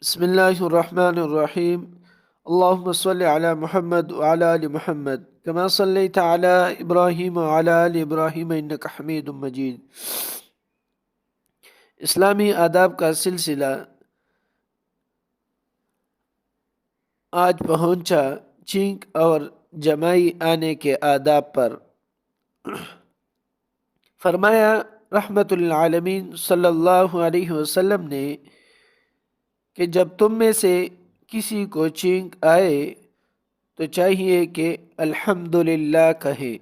بسم اللہ الرحمن الرحیم۔ اللہم صل علی محمد وعلی آل محمد کما صلیت علی ابراہیم وعلی آل ابراہیم انک حمید مجید۔ اسلامی آداب کا سلسلہ آج پہنچا چینک اور جمائی آنے کے آداب پر۔ فرمایا رحمت للعالمین صلی اللہ علیہ وسلم نے کہ جب تم میں سے کسی کو چینک آئے تو چاہیے کہ الحمدللہ کہے۔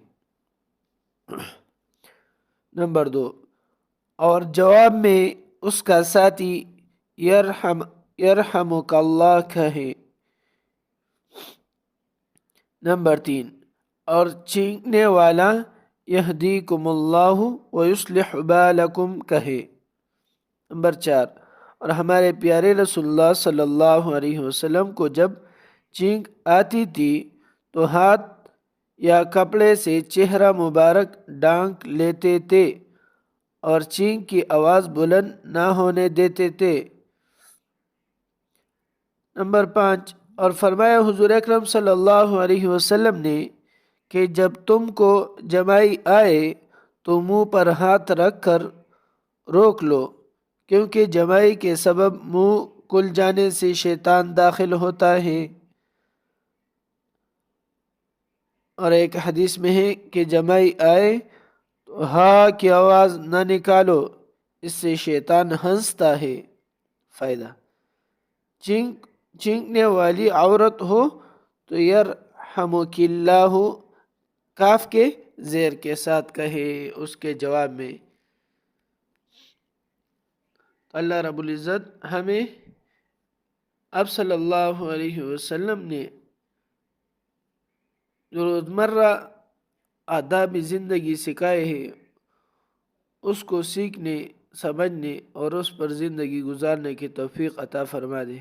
نمبر 2، اور جواب میں اس کا ساتھی یرحمک اللہ کہے۔ نمبر 3، اور چینکنے والا یہدیکم اللہ ویصلح بالکم کہے۔ نمبر 4، اور ہمارے پیارے رسول اللہ صلی اللہ علیہ وسلم کو جب چینک آتی تھی تو ہاتھ یا کپڑے سے چہرہ مبارک ڈھانک لیتے تھے اور چینک کی آواز بلند نہ ہونے دیتے تھے۔ نمبر 5، اور فرمایا حضور اکرم صلی اللہ علیہ وسلم نے کہ جب تم کو جمائی آئے تو منہ پر ہاتھ رکھ کر روک لو، کیونکہ جمائی کے سبب منہ کھل جانے سے شیطان داخل ہوتا ہے۔ اور ایک حدیث میں ہے کہ جمائی آئے تو ہاں کی آواز نہ نکالو، اس سے شیطان ہنستا ہے۔ فائدہ، چینکنے والی عورت ہو تو یرحمک اللہ کاف کے زیر کے ساتھ کہے اس کے جواب میں۔ اللہ رب العزت ہمیں اب صلی اللہ علیہ وسلم نے جو روزمرہ آداب زندگی سکھائے ہیں اس کو سیکھنے، سمجھنے اور اس پر زندگی گزارنے کی توفیق عطا فرما دے۔